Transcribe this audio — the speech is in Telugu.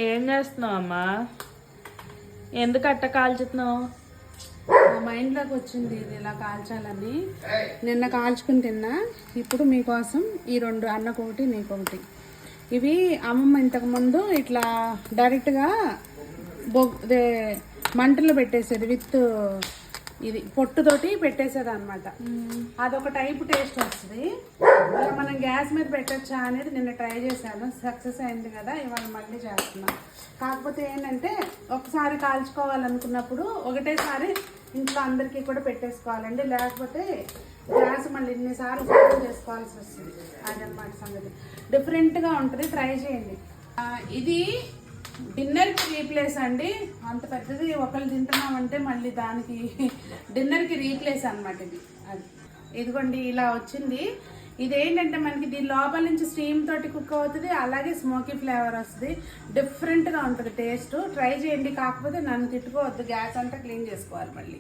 ఏం చేస్తున్నావు అమ్మా? ఎందుకు అట్ట కాల్చుతున్నావు? నా మైండ్లోకి వచ్చింది ఇది ఇలా కాల్చాలని. నిన్న కాల్చుకుని తిన్నా. ఇప్పుడు మీకోసం ఈ రెండు, అన్నకొకటి నీకొకటి. ఇవి అమ్మమ్మ ఇంతకుముందు ఇట్లా డైరెక్ట్గా మంటలో పెట్టేసేది, విత్ ఇది పొట్టుతోటి పెట్టేసేది అనమాట. అదొక టైప్ టేస్ట్ వస్తుంది. ఇలా మనం గ్యాస్ మీద పెట్టచ్చా అనేది నిన్న ట్రై చేశాను, సక్సెస్ అయింది కదా. ఇవాళ మళ్ళీ చేస్తున్నాను. కాకపోతే ఏంటంటే ఒకసారి కాల్చుకోవాలనుకున్నప్పుడు ఒకటేసారి ఇంట్లో అందరికీ కూడా పెట్టేసుకోవాలండి, లేకపోతే గ్యాస్ మళ్ళీ ఇన్నిసార్లు ఫోన్ చేసుకోవాల్సి వస్తుంది. అదనమాట సంగతి. డిఫరెంట్గా ఉంటుంది, ట్రై చేయండి. ఇది డిన్నర్కి రీప్లేస్ అండి. అంత పెద్దది ఒకళ్ళు తింటున్నామంటే మళ్ళీ దానికి డిన్నర్కి రీప్లేస్ అనమాట ఇది. అది ఇదిగోండి ఇలా వచ్చింది. ఇదేంటంటే మనకి దీని లోపల నుంచి స్టీమ్ తోటి కుక్ అవుతుంది, అలాగే స్మోకీ ఫ్లేవర్ వస్తుంది. డిఫరెంట్గా ఉంటుంది టేస్ట్. ట్రై చేయండి. కాకపోతే నన్ను తిట్టుకోవద్దు, గ్యాస్ అంతా క్లీన్ చేసుకోవాలి మళ్ళీ.